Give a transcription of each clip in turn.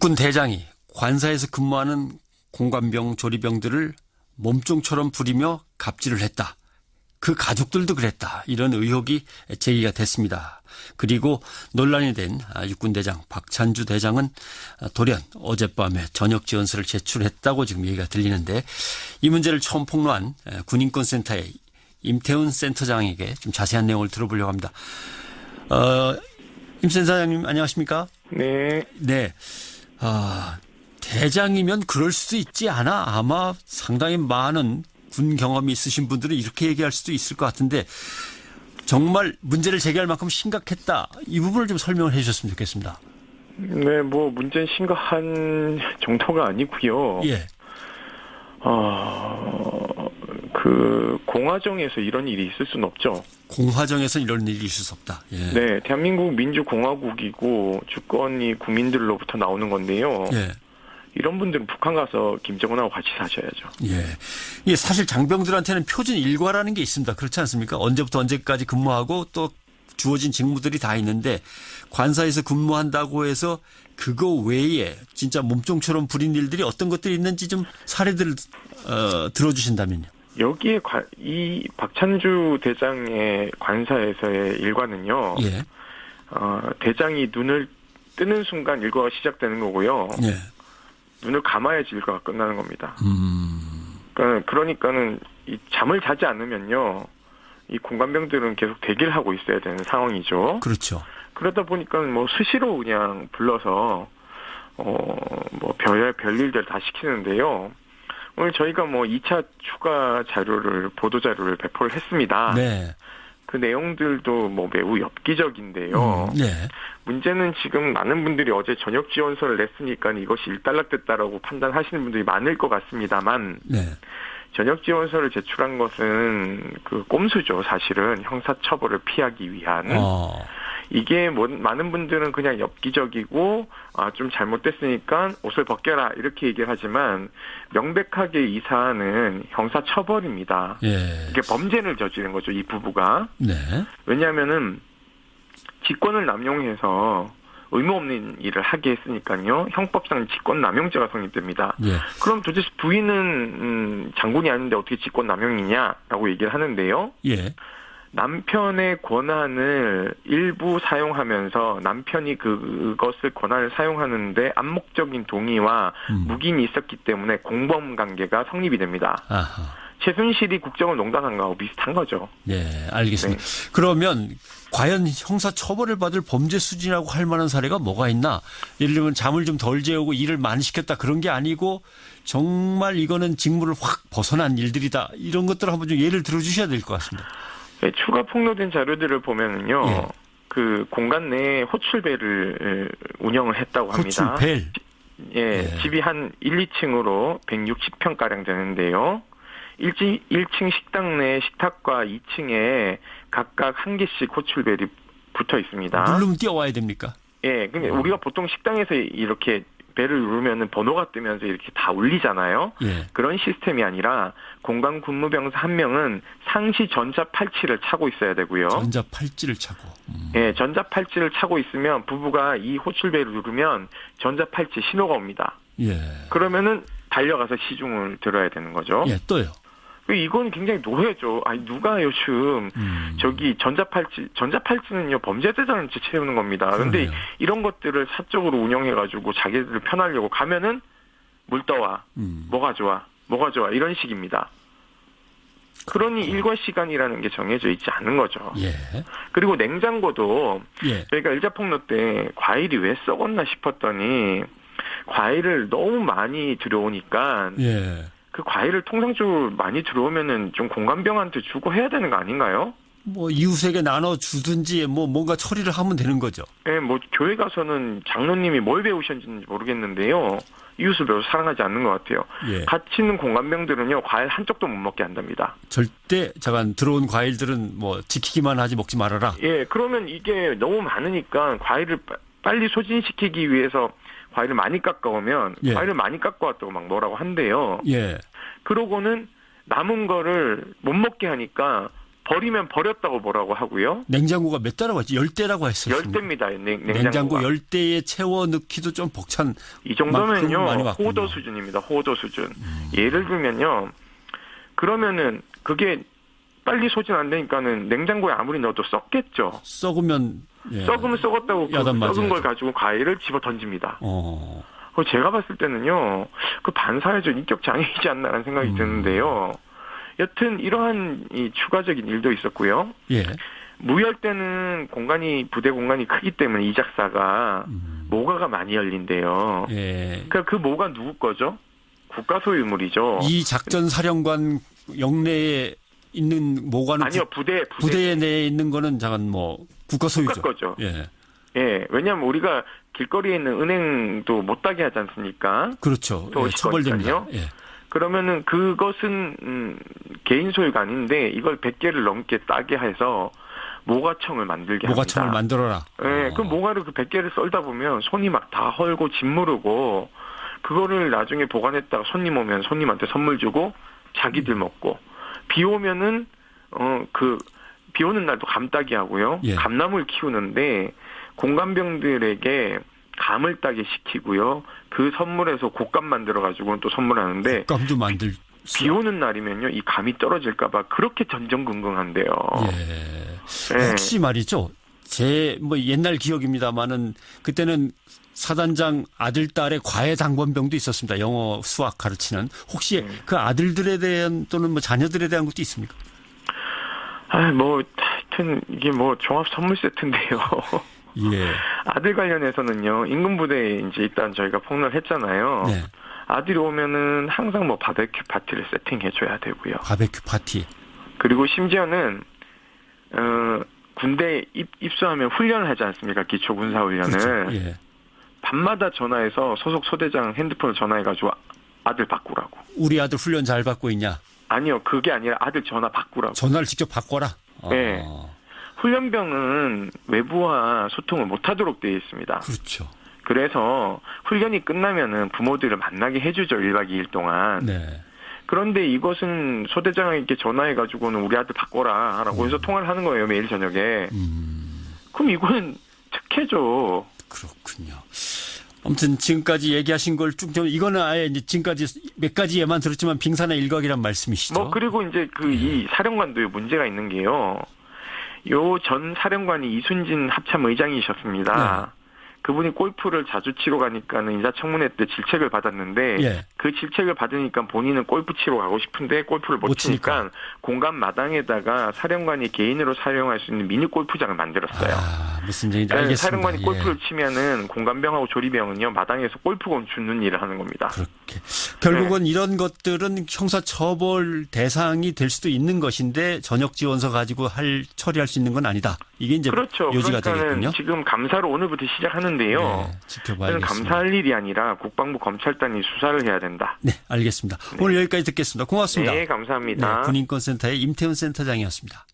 육군 대장이 관사에서 근무하는 공관병, 조리병들을 몸종처럼 부리며 갑질을 했다. 그 가족들도 그랬다. 이런 의혹이 제기가 됐습니다. 그리고 논란이 된 육군 대장 박찬주 대장은 돌연 어젯밤에 전역 지원서를 제출했다고 지금 얘기가 들리는데, 이 문제를 처음 폭로한 군인권센터의 임태훈 센터장에게 좀 자세한 내용을 들어보려고 합니다. 임 센터장님 안녕하십니까? 네. 네. 대장이면 그럴 수도 있지 않아? 아마 상당히 많은 군 경험이 있으신 분들은 이렇게 얘기할 수도 있을 것 같은데, 정말 문제를 제기할 만큼 심각했다. 이 부분을 좀 설명을 해 주셨으면 좋겠습니다. 네, 뭐 문제는 심각한 정도가 아니고요. 예. 그 공화정에서 이런 일이 있을 수는 없죠. 공화정에서 이런 일이 있을 수 없다. 예. 네, 대한민국 민주공화국이고 주권이 국민들로부터 나오는 건데요. 예. 이런 분들은 북한 가서 김정은하고 같이 사셔야죠. 예. 이게 사실 장병들한테는 표준 일과라는 게 있습니다. 그렇지 않습니까? 언제부터 언제까지 근무하고 또 주어진 직무들이 다 있는데, 관사에서 근무한다고 해서 그거 외에 진짜 몸종처럼 부린 일들이 어떤 것들이 있는지 좀 사례들을 들어주신다면요. 여기에 이 박찬주 대장의 관사에서의 일과는요. 예. 대장이 눈을 뜨는 순간 일과가 시작되는 거고요. 예. 눈을 감아야지 일과가 끝나는 겁니다. 그러니까는 이 잠을 자지 않으면요, 이 공관병들은 계속 대기를 하고 있어야 되는 상황이죠. 그렇죠. 그러다 보니까 뭐 수시로 그냥 불러서 뭐 별일들 다 시키는데요. 오늘 저희가 뭐 2차 추가 자료를, 보도 자료를 배포를 했습니다. 네. 그 내용들도 뭐 매우 엽기적인데요. 네. 문제는 지금 많은 분들이 어제 전역 지원서를 냈으니까 이것이 일단락됐다라고 판단하시는 분들이 많을 것 같습니다만, 네. 전역 지원서를 제출한 것은 그 꼼수죠. 사실은 형사처벌을 피하기 위한. 이게 많은 분들은 그냥 엽기적이고 좀 잘못됐으니까 옷을 벗겨라 이렇게 얘기를 하지만, 명백하게 이 사안은 형사처벌입니다. 예. 이게 범죄를 저지른 거죠, 이 부부가. 네. 왜냐하면은 직권을 남용해서 의무 없는 일을 하게 했으니까요. 형법상 직권 남용죄가 성립됩니다. 예. 그럼 도대체 부인은 장군이 아닌데 어떻게 직권 남용이냐라고 얘기를 하는데요. 예. 남편의 권한을 일부 사용하면서 남편이 그것을 권한을 사용하는데 암묵적인 동의와 묵인이 있었기 때문에 공범 관계가 성립이 됩니다. 아하. 최순실이 국정을 농단한 거하고 비슷한 거죠. 네, 알겠습니다. 네. 그러면 과연 형사 처벌을 받을 범죄 수준이라고 할 만한 사례가 뭐가 있나? 예를 들면 잠을 좀 덜 재우고 일을 많이 시켰다, 그런 게 아니고 정말 이거는 직무를 확 벗어난 일들이다, 이런 것들을 한번 좀 예를 들어주셔야 될 것 같습니다. 네, 추가 폭로된 자료들을 보면은요. 예. 그 공간 내에 호출벨을 운영을 했다고 합니다. 호출벨? 예, 집이 한 1, 2층으로 160평가량 되는데요. 1층 식당 내 식탁과 2층에 각각 한 개씩 호출벨이 붙어 있습니다. 누르면 뛰어와야 됩니까? 예, 근데 우리가 보통 식당에서 이렇게 벨을 누르면은 번호가 뜨면서 이렇게 다 울리잖아요. 예. 그런 시스템이 아니라 공관 군무병사 한 명은 상시 전자 팔찌를 차고 있어야 되고요. 전자 팔찌를 차고. 예, 전자 팔찌를 차고 있으면 부부가 이 호출벨을 누르면 전자 팔찌 신호가 옵니다. 예. 그러면은 달려가서 시중을 들어야 되는 거죠. 예, 또요. 이건 굉장히 노예죠. 아니, 누가 요즘 저기 전자팔찌는요, 범죄자들한테 채우는 겁니다. 그런데 이런 것들을 사적으로 운영해가지고 자기들 편하려고 가면은 물 떠와. 뭐가 좋아 이런 식입니다. 그러니 일과 시간이라는 게 정해져 있지 않은 거죠. 예. 그리고 냉장고도 예. 저희가 일자폭로 때 과일이 왜 썩었나 싶었더니, 과일을 너무 많이 들여오니까 예. 그 과일을 통상적으로 많이 들어오면은 좀 공관병한테 주고 해야 되는 거 아닌가요? 뭐 이웃에게 나눠 주든지 뭐 뭔가 처리를 하면 되는 거죠. 네, 뭐 교회 가서는 장로님이 뭘 배우셨는지 모르겠는데요. 이웃을 별로 사랑하지 않는 것 같아요. 예. 같이 있는 공관병들은요, 과일 한 쪽도 못 먹게 한답니다. 절대 잠깐 들어온 과일들은 뭐 지키기만 하지 먹지 말아라. 예, 그러면 이게 너무 많으니까 과일을 빨리 소진시키기 위해서 과일을 많이 깎아오면, 예. 과일을 많이 깎아왔다고 막 뭐라고 한대요. 예. 그러고는 남은 거를 못 먹게 하니까 버리면 버렸다고 뭐라고 하고요. 냉장고가 몇 대라고 했지? 10대라고 했었습니다. 10대입니다. 냉장고 10대에 채워 넣기도 좀 벅찬 이 만큼 많이 정도면요. 왔군요. 호도 수준입니다. 호도 수준. 예를 들면요. 그러면은 그게 빨리 소진 안 되니까는 냉장고에 아무리 넣어도 썩겠죠. 썩으면 예. 썩으면 썩었다고 그 야단 썩은 걸 맞아야죠. 가지고 과일을 집어 던집니다. 제가 봤을 때는요. 그 반사회적 인격 장애이지 않나라는 생각이 드는데요. 여튼 이러한 이 추가적인 일도 있었고요. 예. 무열 때는 부대 공간이 크기 때문에 이작사가 모가가 많이 열린대요. 예. 그러니까 그 모가 누구 거죠? 국가 소유물이죠. 이 작전 사령관 영내에 있는 모가는 아니요, 부대 내에 있는 거는 잠깐 뭐 국가 소유죠. 국가 거죠. 예. 예, 왜냐하면 우리가 길거리에 있는 은행도 못 따게 하지 않습니까? 그렇죠. 예, 처벌됩니다. 예. 그러면은 그것은 개인 소유가 아닌데 이걸 100개를 넘게 따게 해서 모가청을 만들게 모가청을 합니다. 만들어라. 예, 그 모가를 그 100개를 썰다 보면 손이 막 다 헐고 짓무르고 그거를 나중에 보관했다가 손님 오면 손님한테 선물 주고 자기들 먹고 비 오면은 비 오는 날도 감 따기 하고요. 예. 감나무를 키우는데 공감병들에게 감을 따게 시키고요. 그 선물에서 곶감 만들어 가지고는 또 선물하는데 곶감도 만들. 비 오는 날이면요, 이 감이 떨어질까봐 그렇게 전전긍긍한데요. 예. 예. 혹시 말이죠. 제 뭐 옛날 기억입니다만은 그때는 사단장 아들 딸의 과외 당번병도 있었습니다. 영어 수학 가르치는. 혹시 그 아들들에 대한 또는 뭐 자녀들에 대한 것도 있습니까? 하여튼 이게 종합 선물 세트인데요. 예. 아들 관련해서는요, 임금부대에 이제 일단 저희가 폭로를 했잖아요. 네. 아들이 오면은 항상 바베큐 파티를 세팅해줘야 되고요. 바베큐 파티. 그리고 심지어는, 군대 입수하면 훈련을 하지 않습니까? 기초군사훈련을. 그렇죠. 예. 밤마다 전화해서 소속 소대장 핸드폰을 전화해가지고 아들 바꾸라고. 우리 아들 훈련 잘 받고 있냐? 아니요, 그게 아니라 아들 전화 바꾸라고. 전화를 직접 바꿔라? 네. 훈련병은 외부와 소통을 못하도록 되어 있습니다. 그렇죠. 그래서 훈련이 끝나면은 부모들을 만나게 해주죠. 1박 2일 동안. 네. 그런데 이것은 소대장에게 전화해가지고는 우리 아들 바꿔라 라고 해서 통화를 하는 거예요. 매일 저녁에. 그럼 이거는 특혜죠. 그렇군요. 아무튼 지금까지 얘기하신 걸 쭉 이거는 아예 이제 지금까지 몇 가지 예만 들었지만 빙산의 일각이란 말씀이시죠. 그리고 이제 이 사령관도 문제가 있는 게요. 요 전 사령관이 이순진 합참 의장이셨습니다. 네. 그분이 골프를 자주 치러 가니까는 인사청문회 때 질책을 받았는데 예. 그 질책을 받으니까 본인은 골프 치러 가고 싶은데 골프를 못 치니까 공간 마당에다가 사령관이 개인으로 사용할 수 있는 미니 골프장을 만들었어요. 무슨 얘기인지 알겠습니다. 사령관이 골프를 치면은 공감병하고 조리병은요 마당에서 골프공 줍는 일을 하는 겁니다. 그렇게 결국은 이런 것들은 형사처벌 대상이 될 수도 있는 것인데 전역 지원서 가지고 처리할 수 있는 건 아니다. 이게 이제 그렇죠. 요지가 그러니까는 되겠군요. 지금 감사를 오늘부터 시작하는데요. 네, 지켜봐야겠습니다. 감사할 일이 아니라 국방부 검찰단이 수사를 해야 된다. 네, 알겠습니다. 오늘 여기까지 듣겠습니다. 고맙습니다. 네, 감사합니다. 네, 군인권센터의 임태훈 센터장이었습니다.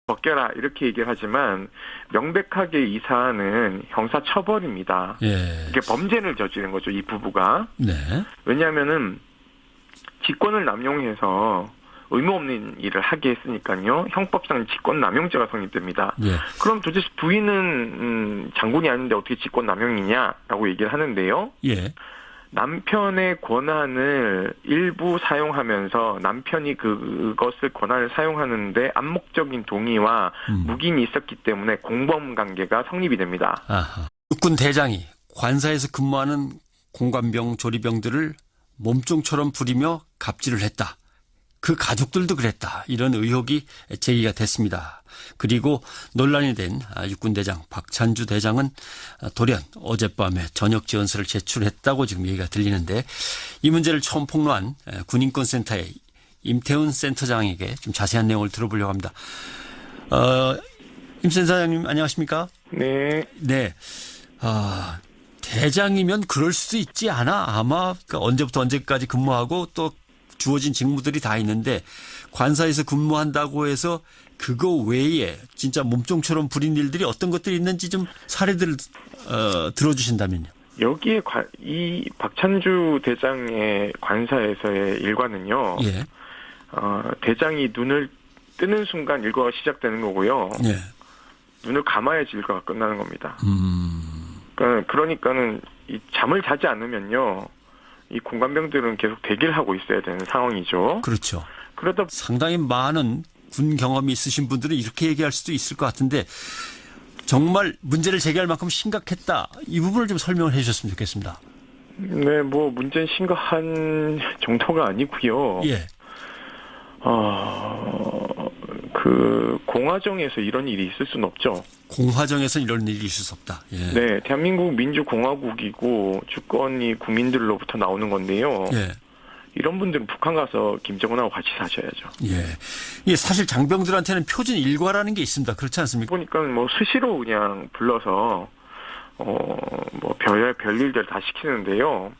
벗겨라 이렇게 얘기를 하지만 명백하게 이 사안은 형사처벌입니다. 예. 이게 범죄를 저지른 거죠, 이 부부가. 네. 왜냐하면은 직권을 남용해서 의무 없는 일을 하게 했으니까요. 형법상 직권남용죄가 성립됩니다. 예. 그럼 도대체 부인은 장군이 아닌데 어떻게 직권남용이냐라고 얘기를 하는데요. 예. 남편의 권한을 일부 사용하면서 남편이 그것을 권한을 사용하는데 암묵적인 동의와 묵인이 있었기 때문에 공범 관계가 성립이 됩니다. 아하. 육군 대장이 관사에서 근무하는 공관병, 조리병들을 몸종처럼 부리며 갑질을 했다. 그 가족들도 그랬다. 이런 의혹이 제기가 됐습니다. 그리고 논란이 된 육군 대장 박찬주 대장은 돌연 어젯밤에 전역 지원서를 제출했다고 지금 얘기가 들리는데 이 문제를 처음 폭로한 군인권센터의 임태훈 센터장에게 좀 자세한 내용을 들어보려고 합니다. 임 센터장님 안녕하십니까? 네. 네. 대장이면 그럴 수도 있지 않아? 아마 그러니까 언제부터 언제까지 근무하고 또 주어진 직무들이 다 있는데 관사에서 근무한다고 해서 그거 외에 진짜 몸종처럼 부린 일들이 어떤 것들이 있는지 좀 사례들을 들어주신다면요. 여기에 이 박찬주 대장의 관사에서의 일과는요. 예. 대장이 눈을 뜨는 순간 일과가 시작되는 거고요. 예. 눈을 감아야지 일과가 끝나는 겁니다. 그러니까는 이 잠을 자지 않으면요. 이 공관병들은 계속 대기를 하고 있어야 되는 상황이죠. 그렇죠. 그러다 상당히 많은 군 경험이 있으신 분들은 이렇게 얘기할 수도 있을 것 같은데 정말 문제를 제기할 만큼 심각했다. 이 부분을 좀 설명을 해 주셨으면 좋겠습니다. 네, 뭐 문제는 심각한 정도가 아니고요. 예. 그 공화정에서 이런 일이 있을 수는 없죠. 공화정에서 이런 일이 있을 수 없다. 예. 네, 대한민국 민주공화국이고 주권이 국민들로부터 나오는 건데요. 예. 이런 분들은 북한 가서 김정은하고 같이 사셔야죠. 예. 이게 사실 장병들한테는 표준 일과라는 게 있습니다. 그렇지 않습니까? 보니까 뭐 수시로 그냥 불러서 뭐 별일들 다 시키는데요.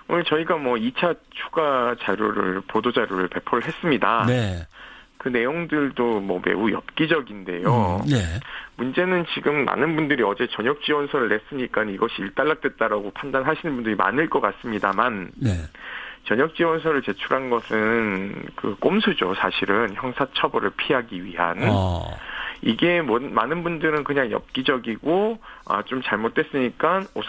오늘 저희가 뭐 2차 추가 자료를 보도 자료를 배포를 했습니다. 네. 그 내용들도 뭐 매우 엽기적인데요. 네. 문제는 지금 많은 분들이 어제 전역 지원서를 냈으니까 이것이 일단락됐다라고 판단하시는 분들이 많을 것 같습니다만 네. 전역 지원서를 제출한 것은 그 꼼수죠. 사실은 형사처벌을 피하기 위한. 이게 뭐 많은 분들은 그냥 엽기적이고 좀 잘못됐으니까 옷을